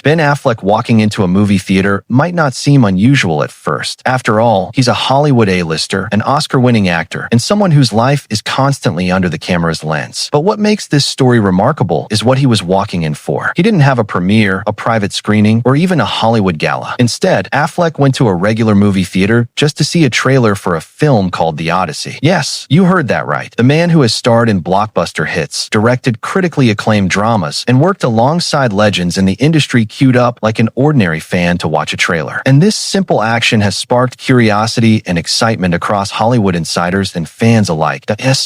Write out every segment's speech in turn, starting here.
Ben Affleck walking into a movie theater might not seem unusual at first. After all, he's a Hollywood A-lister, an Oscar-winning actor, and someone whose life is constantly under the camera's lens. But what makes this story remarkable is what he was walking in for. He didn't have a premiere, a private screening, or even a Hollywood gala. Instead, Affleck went to a regular movie theater just to see a trailer for a film called The Odyssey. Yes, you heard that right. The man who has starred in blockbuster hits, directed critically acclaimed dramas, and worked alongside legends in the industry queued up like an ordinary fan to watch a trailer. And this simple action has sparked curiosity and excitement across Hollywood insiders and fans alike.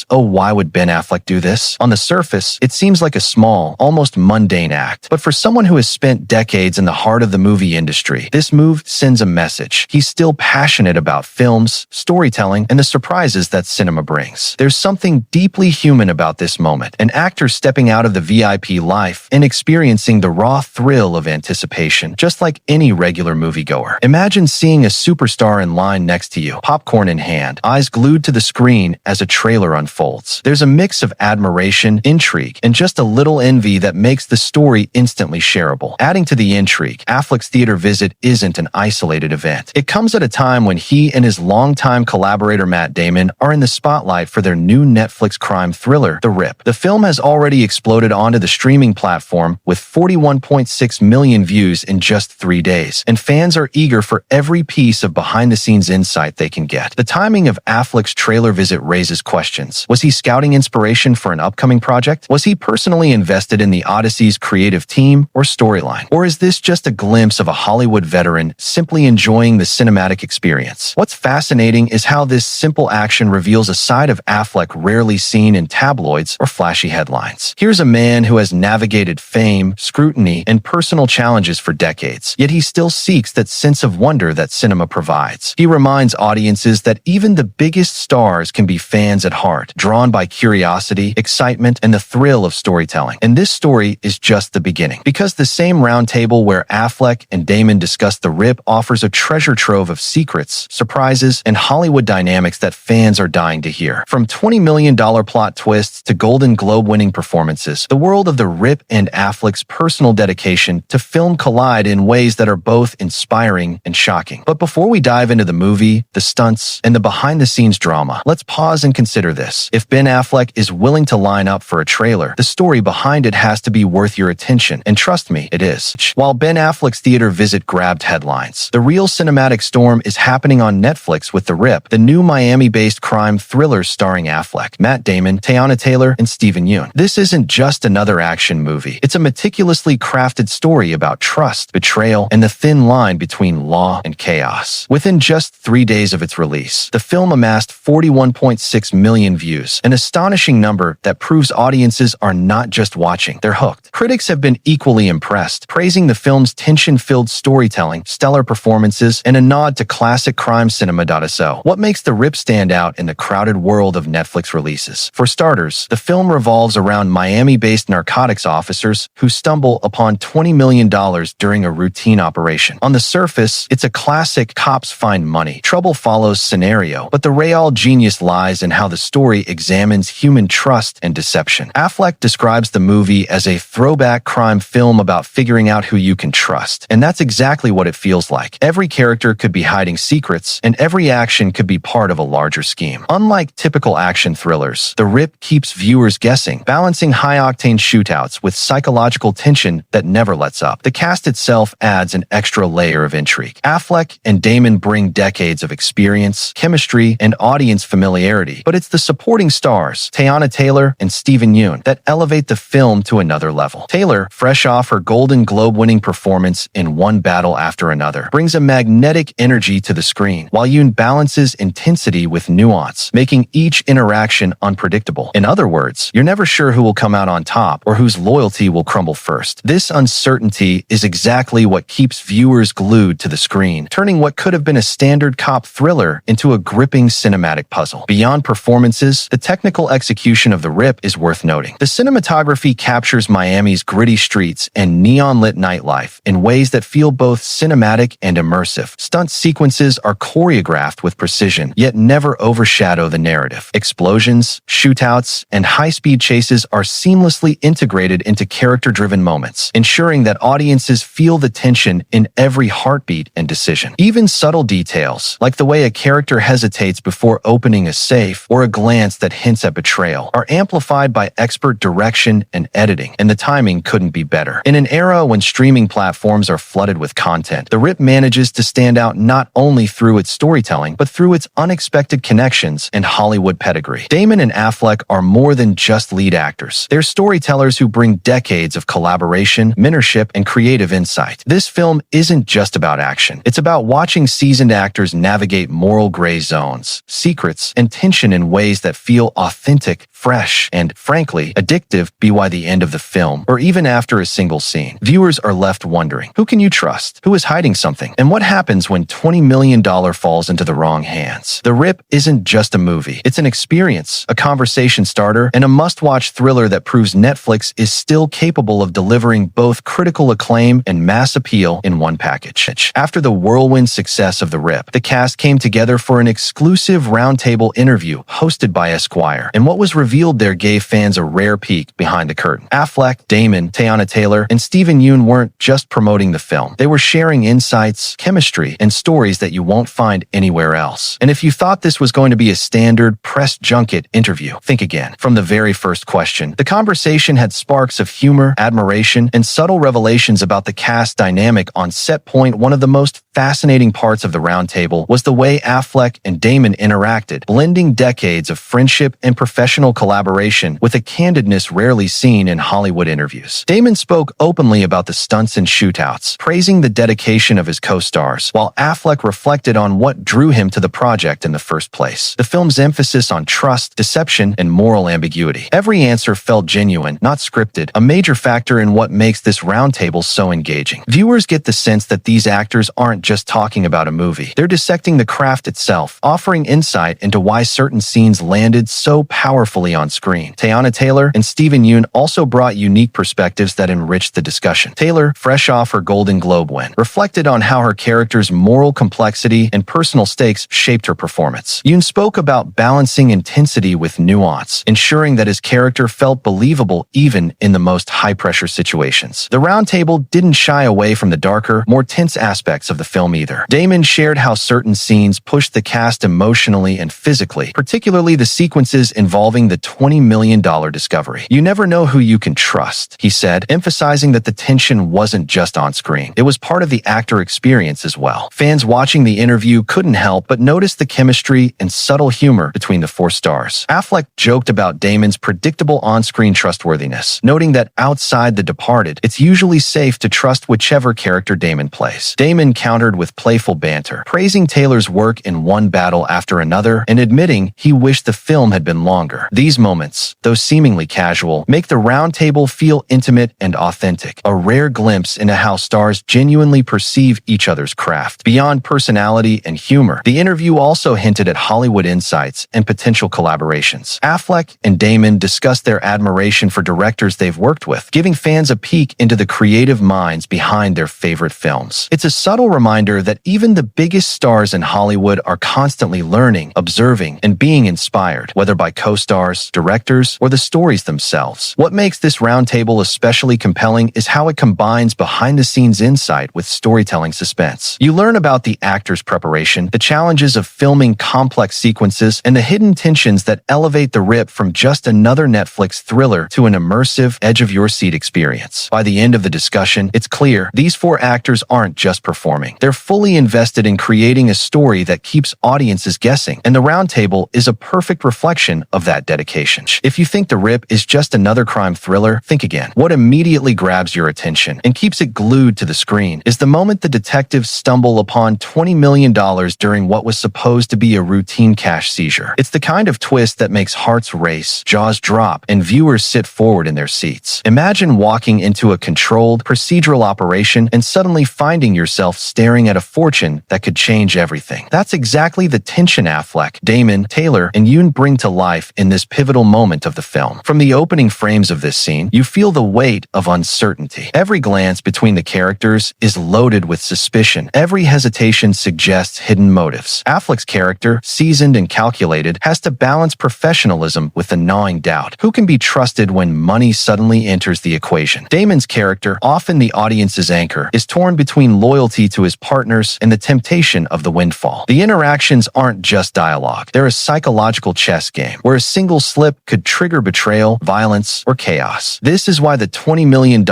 Why would Ben Affleck do this? On the surface, it seems like a small, almost mundane act. But for someone who has spent decades in the heart of the movie industry, this move sends a message. He's still passionate about films, storytelling, and the surprises that cinema brings. There's something deeply human about this moment, an actor stepping out of the VIP life and experiencing the raw thrill of anticipation, just like any regular moviegoer. Imagine seeing a superstar in line next to you, popcorn in hand, eyes glued to the screen as a trailer unfolds. There's a mix of admiration, intrigue, and just a little envy that makes the story instantly shareable. Adding to the intrigue, Affleck's theater visit isn't an isolated event. It comes at a time when he and his longtime collaborator Matt Damon are in the spotlight for their new Netflix crime thriller, The Rip. The film has already exploded onto the streaming platform with 41.6 million views in just 3 days, and fans are eager for every piece of behind-the-scenes insight they can get. The timing of Affleck's trailer visit raises questions. Was he scouting inspiration for an upcoming project? Was he personally invested in The Odyssey's creative team or storyline? Or is this just a glimpse of a Hollywood veteran simply enjoying the cinematic experience? What's fascinating is how this simple action reveals a side of Affleck rarely seen in tabloids or flashy headlines. Here's a man who has navigated fame, scrutiny, and personal challenges for decades, yet he still seeks that sense of wonder that cinema provides. He reminds audiences that even the biggest stars can be fans at heart, drawn by curiosity, excitement, and the thrill of storytelling. And this story is just the beginning, because the same roundtable where Affleck and Damon discuss The Rip offers a treasure trove of secrets, surprises, and Hollywood dynamics that fans are dying to hear. From $20 million plot twists to Golden Globe-winning performances, the world of The Rip and Affleck's personal dedication to film collide in ways that are both inspiring and shocking. But before we dive into the movie, the stunts, and the behind-the-scenes drama, let's pause and consider this. If Ben Affleck is willing to line up for a trailer, the story behind it has to be worth your attention, and trust me, it is. While Ben Affleck's theater visit grabbed headlines, the real cinematic storm is happening on Netflix with The Rip, the new Miami-based crime thriller starring Affleck, Matt Damon, Teyana Taylor, and Steven Yeun. This isn't just another action movie. It's a meticulously crafted story about trust, betrayal, and the thin line between law and chaos. Within just 3 days of its release, the film amassed 41.6 million views, an astonishing number that proves audiences are not just watching, they're hooked. Critics have been equally impressed, praising the film's tension-filled storytelling, stellar performances, and a nod to classic crime cinema. So, what makes The Rip stand out in the crowded world of Netflix releases? For starters, the film revolves around Miami-based narcotics officers who stumble upon $20 million during a routine operation. On the surface, it's a classic cops find money, trouble follows scenario, but the real genius lies in how the story examines human trust and deception. Affleck describes the movie as a throwback crime film about figuring out who you can trust, and that's exactly what it feels like. Every character could be hiding secrets, and every action could be part of a larger scheme. Unlike typical action thrillers, The Rip keeps viewers guessing, balancing high-octane shootouts with psychological tension that never lets up. The cast itself adds an extra layer of intrigue. Affleck and Damon bring decades of experience, chemistry, and audience familiarity, but it's the supporting stars, Teyana Taylor and Steven Yeun, that elevate the film to another level. Taylor, fresh off her Golden Globe-winning performance in One Battle After Another, brings a magnetic energy to the screen, while Yeun balances intensity with nuance, making each interaction unpredictable. In other words, you're never sure who will come out on top or whose loyalty will crumble first. This uncertainty is exactly what keeps viewers glued to the screen, turning what could have been a standard cop thriller into a gripping cinematic puzzle. Beyond performances, the technical execution of The Rip is worth noting. The cinematography captures Miami's gritty streets and neon-lit nightlife in ways that feel both cinematic and immersive. Stunt sequences are choreographed with precision, yet never overshadow the narrative. Explosions, shootouts, and high-speed chases are seamlessly integrated into character-driven moments, ensuring that audiences feel the tension in every heartbeat and decision. Even subtle details, like the way a character hesitates before opening a safe or a glance that hints at betrayal, are amplified by expert direction and editing, and the timing couldn't be better. In an era when streaming platforms are flooded with content, The Rip manages to stand out not only through its storytelling, but through its unexpected connections and Hollywood pedigree. Damon and Affleck are more than just lead actors. They're storytellers who bring decades of collaboration, mentorship, and creative insight. This film isn't just about action. It's about watching seasoned actors navigate moral gray zones, secrets, and tension in ways that feel authentic, fresh, and, frankly, addictive. By the end of the film, or even after a single scene, viewers are left wondering, who can you trust? Who is hiding something? And what happens when $20 million falls into the wrong hands? The Rip isn't just a movie. It's an experience, a conversation starter, and a must-watch thriller that proves Netflix is still capable of delivering both critical acclaim and mass appeal in one package. After the whirlwind success of The Rip, the cast came together for an exclusive roundtable interview hosted by Esquire, and what was revealed there gave fans a rare peek behind the curtain. Affleck, Damon, Teyana Taylor, and Steven Yeun weren't just promoting the film. They were sharing insights, chemistry, and stories that you won't find anywhere else. And if you thought this was going to be a standard press junket interview, think again. From the very first question, the conversation had sparks of humor, admiration, and subtle revelations about the cast dynamic on set. One of the most fascinating parts of the roundtable was the way Affleck and Damon interacted, blending decades of friendship and professional collaboration with a candidness rarely seen in Hollywood interviews. Damon spoke openly about the stunts and shootouts, praising the dedication of his co-stars, while Affleck reflected on what drew him to the project in the first place: the film's emphasis on trust, deception, and moral ambiguity. Every answer felt genuine, not scripted, a major factor in what makes this roundtable so engaging. Viewers get the sense that these actors aren't just talking about a movie. They're dissecting the craft itself, offering insight into why certain scenes landed so powerfully on screen. Teyana Taylor and Steven Yeun also brought unique perspectives that enriched the discussion. Taylor, fresh off her Golden Globe win, reflected on how her character's moral complexity and personal stakes shaped her performance. Yeun spoke about balancing intensity with nuance, ensuring that his character felt believable even in the most high-pressure situations. The roundtable didn't shy away from the darker, more tense aspects of the film either. Damon shared how certain scenes pushed the cast emotionally and physically, particularly the sequences involving the $20 million discovery. "You never know who you can trust," he said, emphasizing that the tension wasn't just on screen. It was part of the actor experience as well. Fans watching the interview couldn't help but notice the chemistry and subtle humor between the four stars. Affleck joked about Damon's predictable on-screen trustworthiness, noting that outside The Departed, it's usually safe to trust whichever character Damon plays. Damon countered with playful banter, praising Taylor's work in one battle after another and admitting he wished the film had been longer. These moments, though seemingly casual, make the roundtable feel intimate and authentic, a rare glimpse into how stars genuinely perceive each other's craft. Beyond personality and humor, the interview also hinted at Hollywood insights and potential collaborations. Affleck and Damon discussed their admiration for directors they've worked with, giving fans a peek into the creative minds behind their favorite films. It's a subtle reminder that even the biggest stars in Hollywood are constantly learning, observing, and being inspired, whether by co-stars, directors, or the stories themselves. What makes this roundtable especially compelling is how it combines behind-the-scenes insight with storytelling suspense. You learn about the actor's preparation, the challenges of filming complex sequences, and the hidden tensions that elevate The Rip from just another Netflix thriller to an immersive, edge-of-your-seat experience. By the end of the discussion, it's clear these four actors aren't just performing. They're fully invested in creating a story that keeps audiences guessing, and the roundtable is a perfect reflection of that dedication. If you think The Rip is just another crime thriller, think again. What immediately grabs your attention and keeps it glued to the screen is the moment the detectives stumble upon $20 million during what was supposed to be a routine cash seizure. It's the kind of twist that makes hearts race, jaws drop, and viewers sit forward in their seats. Imagine walking into a controlled, procedural operation and suddenly finding yourself staring staring at a fortune that could change everything. That's exactly the tension Affleck, Damon, Taylor, and Yeun bring to life in this pivotal moment of the film. From the opening frames of this scene, you feel the weight of uncertainty. Every glance between the characters is loaded with suspicion. Every hesitation suggests hidden motives. Affleck's character, seasoned and calculated, has to balance professionalism with the gnawing doubt. Who can be trusted when money suddenly enters the equation? Damon's character, often the audience's anchor, is torn between loyalty to his partners and the temptation of the windfall. The interactions aren't just dialogue. They're a psychological chess game, where a single slip could trigger betrayal, violence, or chaos. This is why the $20 million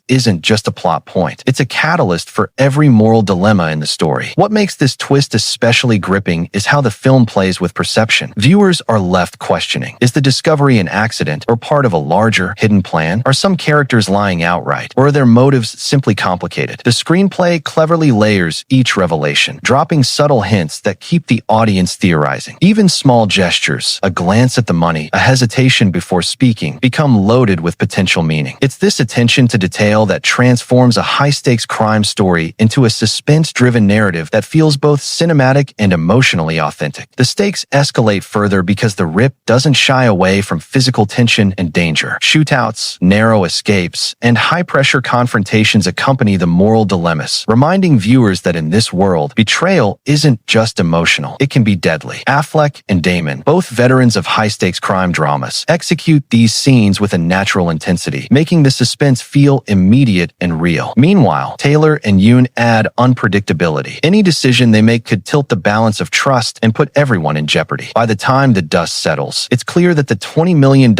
isn't just a plot point. It's a catalyst for every moral dilemma in the story. What makes this twist especially gripping is how the film plays with perception. Viewers are left questioning. Is the discovery an accident or part of a larger, hidden plan? Are some characters lying outright, or are their motives simply complicated? The screenplay cleverly layers each revelation, dropping subtle hints that keep the audience theorizing. Even small gestures, a glance at the money, a hesitation before speaking, become loaded with potential meaning. It's this attention to detail that transforms a high-stakes crime story into a suspense-driven narrative that feels both cinematic and emotionally authentic. The stakes escalate further because the Rip doesn't shy away from physical tension and danger. Shootouts, narrow escapes, and high-pressure confrontations accompany the moral dilemmas, reminding viewers that in this world, betrayal isn't just emotional. It can be deadly. Affleck and Damon, both veterans of high-stakes crime dramas, execute these scenes with a natural intensity, making the suspense feel immediate and real. Meanwhile, Taylor and Yeun add unpredictability. Any decision they make could tilt the balance of trust and put everyone in jeopardy. By the time the dust settles, it's clear that the $20 million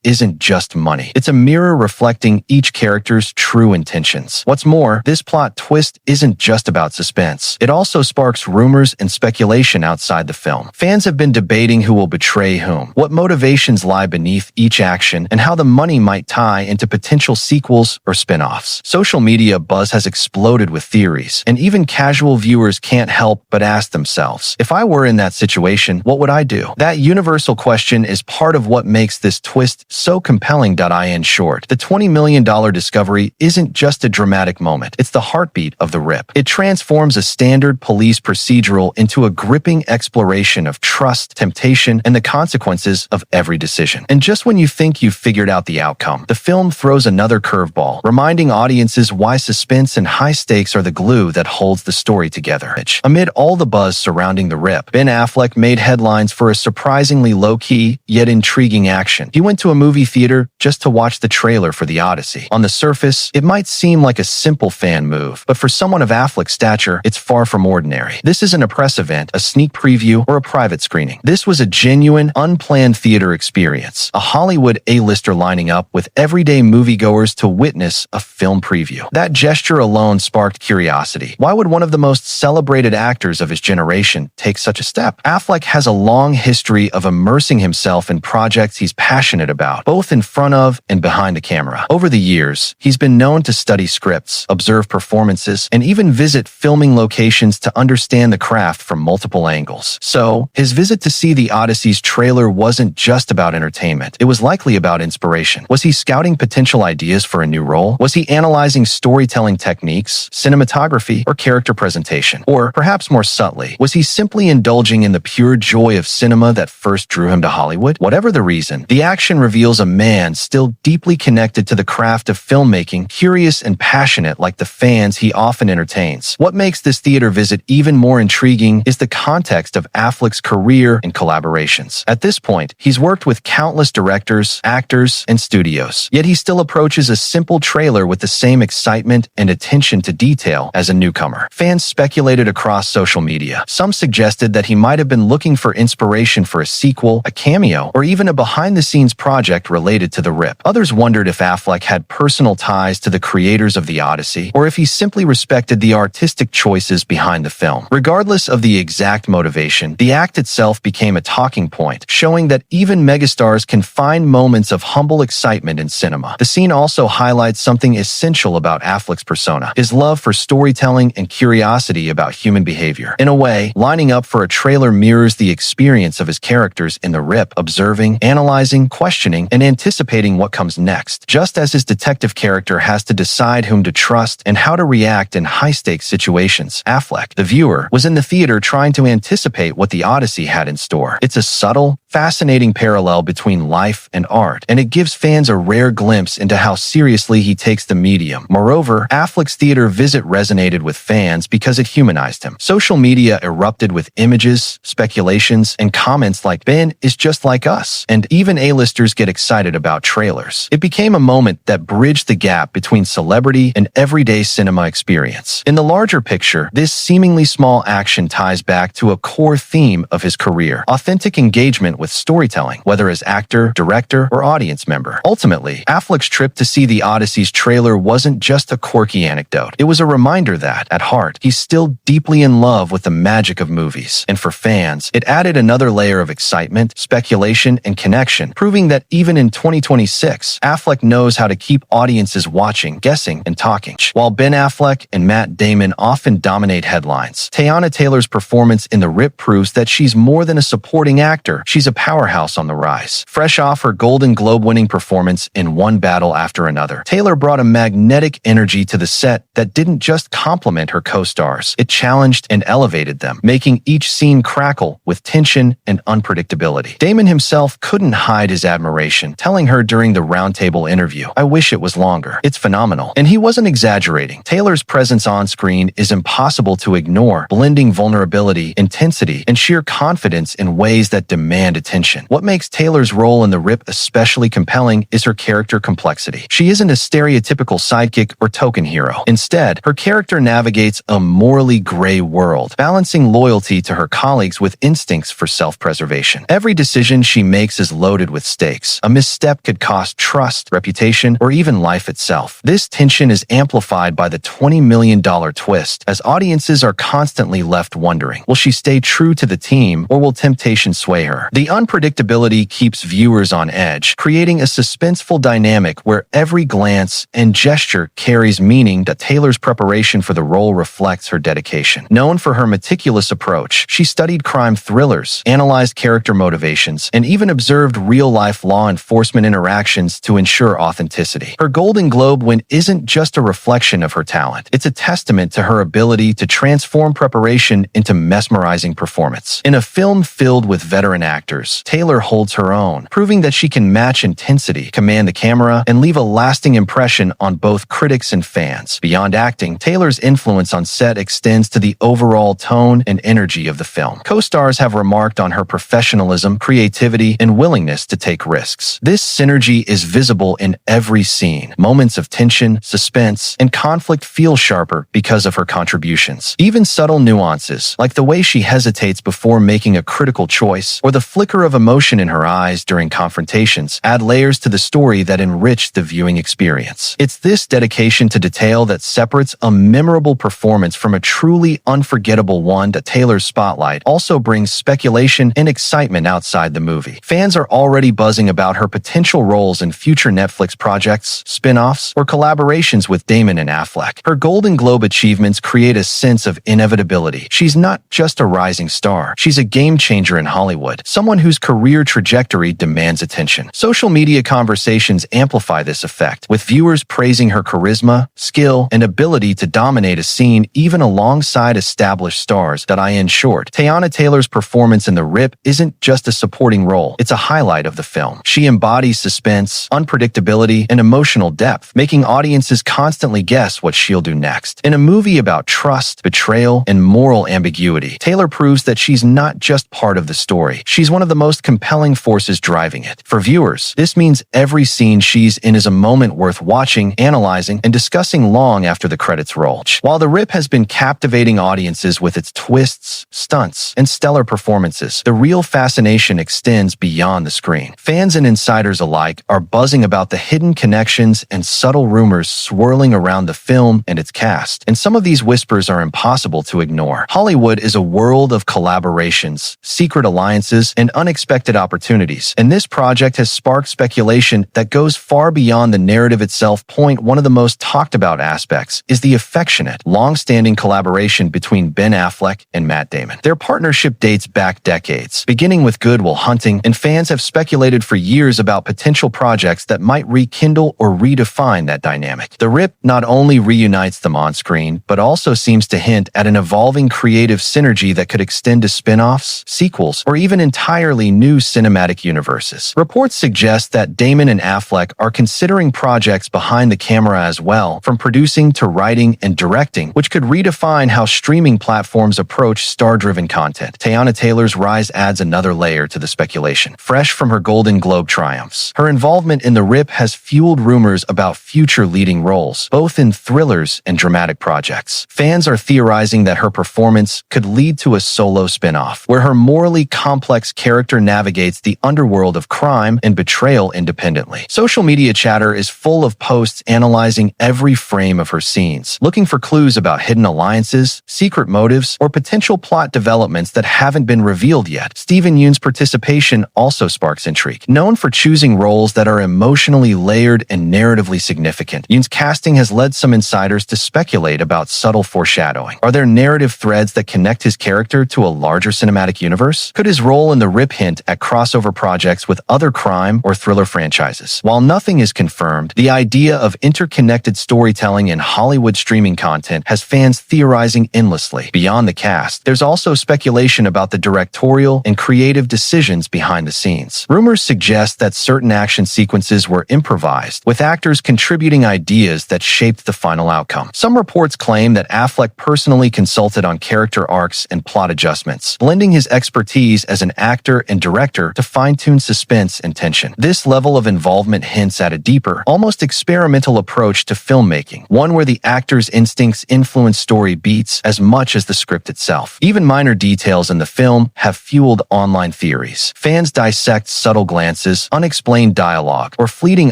isn't just money. It's a mirror reflecting each character's true intentions. What's more, this plot twist isn't just about suspense. It also sparks rumors and speculation outside the film. Fans have been debating who will betray whom, what motivations lie beneath each action, and how the money might tie into potential sequels or spin-offs. Social media buzz has exploded with theories, and even casual viewers can't help but ask themselves, if I were in that situation, what would I do? That universal question is part of what makes this twist so compelling. In short, the $20 million discovery isn't just a dramatic moment. It's the heartbeat of the Rip. It transforms a standard police procedural into a gripping exploration of trust, temptation, and the consequences of every decision. And just when you think you've figured out the outcome, the film throws another curveball, reminding audiences why suspense and high stakes are the glue that holds the story together. Amid all the buzz surrounding the Rip, Ben Affleck made headlines for a surprisingly low-key, yet intriguing action. He went to a movie theater just to watch the trailer for The Odyssey. On the surface, it might seem like a simple fan move, but for someone of Affleck's stature, it's far from ordinary. This isn't a press event, a sneak preview, or a private screening. This was a genuine, unplanned theater experience, a Hollywood A-lister lining up with everyday moviegoers to witness a film preview. That gesture alone sparked curiosity. Why would one of the most celebrated actors of his generation take such a step? Affleck has a long history of immersing himself in projects he's passionate about, both in front of and behind the camera. Over the years, he's been known to study scripts, observe performances, and even visit filming locations to understand the craft from multiple angles. So, his visit to see The Odyssey's trailer wasn't just about entertainment. It was likely about inspiration. Was he scouting potential ideas for a new role? Was he analyzing storytelling techniques, cinematography, or character presentation? Or, perhaps more subtly, was he simply indulging in the pure joy of cinema that first drew him to Hollywood? Whatever the reason, the action reveals a man still deeply connected to the craft of filmmaking, curious and passionate like the fans he often entertains. What makes this theater visit even more intriguing is the context of Affleck's career and collaborations. At this point, he's worked with countless directors, actors, and studios, yet he still approaches a simple trailer with the same excitement and attention to detail as a newcomer. Fans speculated across social media. Some suggested that he might have been looking for inspiration for a sequel, a cameo, or even a behind-the-scenes project related to the Rip. Others wondered if Affleck had personal ties to the creators of The Odyssey, or if he simply respected the artistic choices behind the film. Regardless of the exact motivation, the act itself became a talking point, showing that even megastars can find moments of humble excitement in cinema. The scene also highlights something essential about Affleck's persona, his love for storytelling and curiosity about human behavior. In a way, lining up for a trailer mirrors the experience of his characters in The Rip, observing, analyzing, questioning, and anticipating what comes next. Just as his detective character has to decide whom to trust and how to react in high-stakes high-stakes situations. Affleck, the viewer, was in the theater trying to anticipate what the Odyssey had in store. It's a subtle, fascinating parallel between life and art, and it gives fans a rare glimpse into how seriously he takes the medium. Moreover, Affleck's theater visit resonated with fans because it humanized him. Social media erupted with images, speculations, and comments like "Ben is just like us," and even A-listers get excited about trailers. It became a moment that bridged the gap between celebrity and everyday cinema experience. In the larger picture, this seemingly small action ties back to a core theme of his career: authentic engagement with storytelling, whether as actor, director, or audience member. Ultimately, Affleck's trip to see the Odyssey's trailer wasn't just a quirky anecdote. It was a reminder that, at heart, he's still deeply in love with the magic of movies. And for fans, it added another layer of excitement, speculation, and connection, proving that even in 2026, Affleck knows how to keep audiences watching, guessing, and talking. While Ben Affleck and Matt Damon often dominate headlines, Teyana Taylor's performance in The Rip proves that she's more than a supporting actor. She's a powerhouse on the rise. Fresh off her Golden Globe-winning performance in One Battle After Another, Taylor brought a magnetic energy to the set that didn't just compliment her co-stars. It challenged and elevated them, making each scene crackle with tension and unpredictability. Damon himself couldn't hide his admiration, telling her during the roundtable interview, "I wish it was longer. It's phenomenal." And he wasn't exaggerating. Taylor's presence on screen is impossible to ignore, blending vulnerability, intensity, and sheer confidence in ways that demand attention. What makes Taylor's role in The Rip especially compelling is her character complexity. She isn't a stereotypical sidekick or token hero. Instead, her character navigates a morally gray world, balancing loyalty to her colleagues with instincts for self-preservation. Every decision she makes is loaded with stakes. A misstep could cost trust, reputation, or even life itself. This tension is amplified by the $20 million twist, as audiences are constantly left wondering, will she stay true to the team, or will temptation sway her? The unpredictability keeps viewers on edge, creating a suspenseful dynamic where every glance and gesture carries meaning. That Taylor's preparation for the role reflects her dedication. Known for her meticulous approach, she studied crime thrillers, analyzed character motivations, and even observed real-life law enforcement interactions to ensure authenticity. Her Golden Globe win isn't just a reflection of her talent. It's a testament to her ability to transform preparation into mesmerizing performance. In a film filled with veteran actors, Taylor holds her own, proving that she can match intensity, command the camera, and leave a lasting impression on both critics and fans. Beyond acting, Taylor's influence on set extends to the overall tone and energy of the film. Co-stars have remarked on her professionalism, creativity, and willingness to take risks. This synergy is visible in every scene. Moments of tension, suspense, and conflict feel sharper because of her contributions. Even subtle nuances, like the way she hesitates before making a critical choice, or the flicker of emotion in her eyes during confrontations, add layers to the story that enrich the viewing experience. It's this dedication to detail that separates a memorable performance from a truly unforgettable one. That Taylor's spotlight also brings speculation and excitement outside the movie. Fans are already buzzing about her potential roles in future Netflix projects, spin-offs, or collaborations with Damon and Affleck. Her Golden Globe achievements create a sense of inevitability. She's not just a rising star. She's a game-changer in Hollywood, someone whose career trajectory demands attention. Social media conversations amplify this effect, with viewers praising her charisma, skill, and ability to dominate a scene even alongside established stars. In short, Teyana Taylor's performance in The Rip isn't just a supporting role, it's a highlight of the film. She embodies suspense, unpredictability, and emotional depth, making audiences constantly guess what she'll do next. In a movie about trust, betrayal, and moral ambiguity, Taylor proves that she's not just part of the story. She's one of the most compelling forces driving it. For viewers, this means every scene she's in is a moment worth watching, analyzing, and discussing long after the credits roll. While The Rip has been captivating audiences with its twists, stunts, and stellar performances, the real fascination extends beyond the screen. Fans and insiders alike are buzzing about the hidden connections and subtle rumors swirling around the film and its cast, and some of these whispers are impossible to ignore. Hollywood is a world of collaborations, secret alliances, and unexpected opportunities, and this project has sparked speculation that goes far beyond the narrative itself. One of the most talked about aspects is the affectionate, long-standing collaboration between Ben Affleck and Matt Damon. Their partnership dates back decades, beginning with Good Will Hunting, and fans have speculated for years about potential projects that might rekindle or redefine that dynamic. The Rip not only reunites them on screen, screen, but also seems to hint at an evolving creative synergy that could extend to spin-offs, sequels, or even entirely new cinematic universes. Reports suggest that Damon and Affleck are considering projects behind the camera as well, from producing to writing and directing, which could redefine how streaming platforms approach star-driven content. Teyana Taylor's rise adds another layer to the speculation. Fresh from her Golden Globe triumphs, her involvement in The Rip has fueled rumors about future leading roles, both in thrillers and dramatic projects. Fans are theorizing that her performance could lead to a solo spin-off, where her morally complex character navigates the underworld of crime and betrayal independently. Social media chatter is full of posts analyzing every frame of her scenes, looking for clues about hidden alliances, secret motives, or potential plot developments that haven't been revealed yet. Steven Yeun's participation also sparks intrigue. Known for choosing roles that are emotionally layered and narratively significant, Yeun's casting has led some insiders to speculate about subtle foreshadowing. Are there narrative threads that connect his character to a larger cinematic universe? Could his role in The Rip hint at crossover projects with other crime or thriller franchises? While nothing is confirmed, the idea of interconnected storytelling in Hollywood streaming content has fans theorizing endlessly. Beyond the cast, there's also speculation about the directorial and creative decisions behind the scenes. Rumors suggest that certain action sequences were improvised, with actors contributing ideas that shaped the final outcome. Some reports claim that Affleck personally consulted on character arcs and plot adjustments, blending his expertise as an actor and director to fine-tune suspense and tension. This level of involvement hints at a deeper, almost experimental approach to filmmaking, one where the actor's instincts influence story beats as much as the script itself. Even minor details in the film have fueled online theories. Fans dissect subtle glances, unexplained dialogue, or fleeting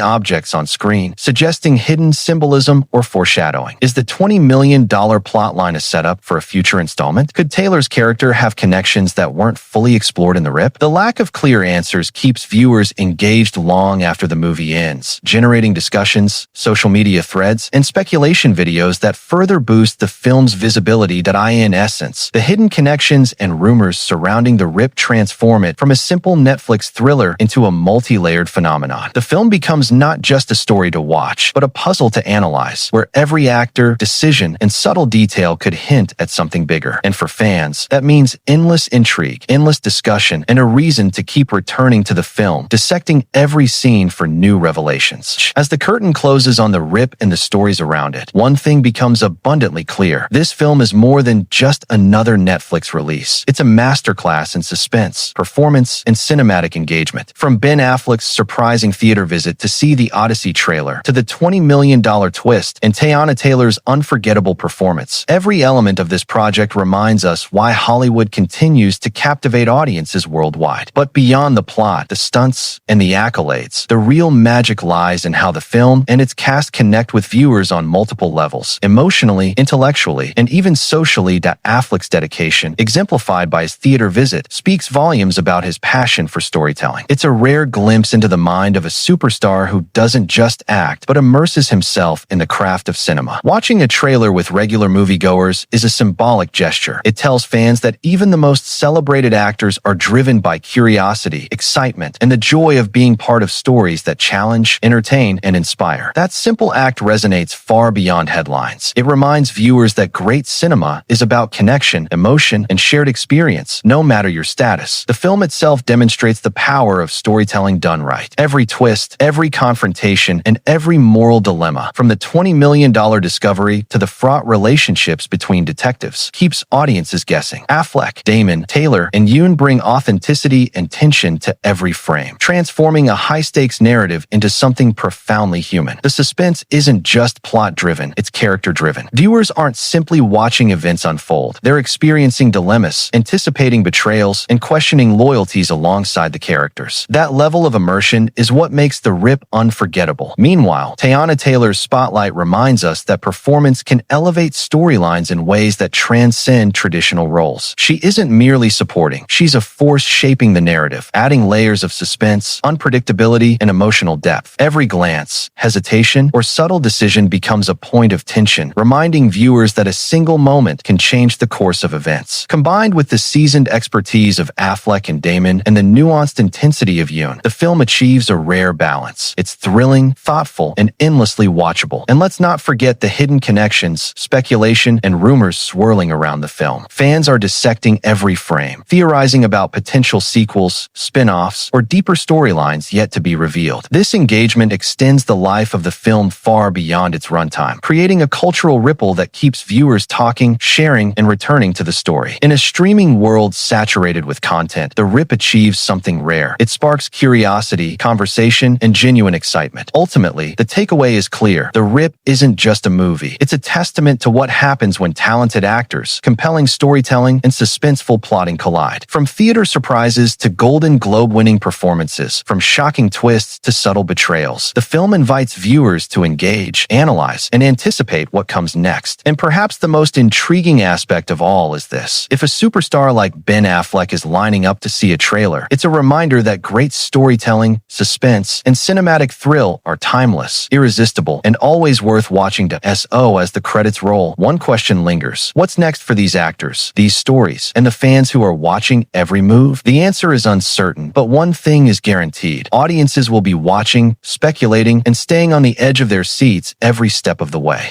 objects on screen, suggesting hidden symbolism or foreshadowing. Is the $20 million plotline a setup for a future installment? Could Taylor's character have connections that weren't fully explored in The Rip? The lack of clear answers keeps viewers engaged long after the movie ends, generating discussions, social media threads, and speculation videos that further boost the film's visibility. In essence, the hidden connections and rumors surrounding The Rip transform it from a simple Netflix thriller into a multi-layered phenomenon. The film becomes not just a story to watch, but a puzzle to analyze, where every actor, decision, and subtle detail could hint at something bigger. And for fans, that means endless intrigue, endless discussion, and a reason to keep returning to the film, dissecting every scene for new revelations. As the curtain closes on The Rip and the stories around it, one thing becomes abundantly clear. This film is more than just another Netflix release. It's a masterclass in suspense, performance, and cinematic engagement. From Ben Affleck's surprising theater visit to see the Odyssey trailer, to the $20 million twist and Teyana Taylor's unforgettable performance, every element of this project reminds us why Hollywood continues to captivate audiences worldwide. But beyond the plot, the stunts, and the accolades, the real magic lies in how the film and its cast connect with viewers on multiple levels, emotionally, intellectually, and even socially. Affleck's dedication, exemplified by his theater visit, speaks volumes about his passion for storytelling. It's a rare glimpse into the mind of a superstar who doesn't just act, but immerses himself in the craft of cinema. Watching a trailer with regular moviegoers is a symbolic gesture. It tells fans that even the most celebrated actors are driven by curiosity, excitement, and the joy of being part of stories that challenge, entertain, and inspire. That simple act resonates far beyond headlines. It reminds viewers that great cinema is about connection, emotion, and shared experience, no matter your status. The film itself demonstrates the power of storytelling done right. Every twist, every confrontation, and every moral dilemma, from the $20 million discovery to the fraught relationships between detectives, keeps audiences guessing. Affleck, Damon, Taylor, and Yeun bring authenticity and tension to every frame, transforming a high-stakes narrative into something profoundly human. The suspense isn't just plot-driven, it's character-driven. Viewers aren't simply watching events unfold. They're experiencing dilemmas, anticipating betrayals, and questioning loyalties alongside the characters. That level of immersion is what makes The Rip unforgettable. Meanwhile, Teyana Taylor's spotlight reminds us that performance can elevate storylines in ways that transcend traditional roles. She isn't merely supporting, she's a force shaping the narrative, adding layers of suspense, unpredictability, and emotional depth. Every glance, hesitation, or subtle decision becomes a point of tension, reminding viewers that a single moment can change the course of events. Combined with the seasoned expertise of Affleck and Damon and the nuanced intensity of Yeun, the film achieves a rare balance. It's thrilling, thoughtful, and endlessly watchable. And let's not forget the hidden connections reactions, speculation, and rumors swirling around the film. Fans are dissecting every frame, theorizing about potential sequels, spin-offs, or deeper storylines yet to be revealed. This engagement extends the life of the film far beyond its runtime, creating a cultural ripple that keeps viewers talking, sharing, and returning to the story. In a streaming world saturated with content, The Rip achieves something rare. It sparks curiosity, conversation, and genuine excitement. Ultimately, the takeaway is clear. The Rip isn't just a movie. It's a testament to what happens when talented actors, compelling storytelling, and suspenseful plotting collide. From theater surprises to Golden Globe-winning performances, from shocking twists to subtle betrayals, the film invites viewers to engage, analyze, and anticipate what comes next. And perhaps the most intriguing aspect of all is this. If a superstar like Ben Affleck is lining up to see a trailer, it's a reminder that great storytelling, suspense, and cinematic thrill are timeless, irresistible, and always worth watching to so as the credits roll. One question lingers. What's next for these actors, these stories, and the fans who are watching every move? The answer is uncertain, but one thing is guaranteed. Audiences will be watching, speculating, and staying on the edge of their seats every step of the way.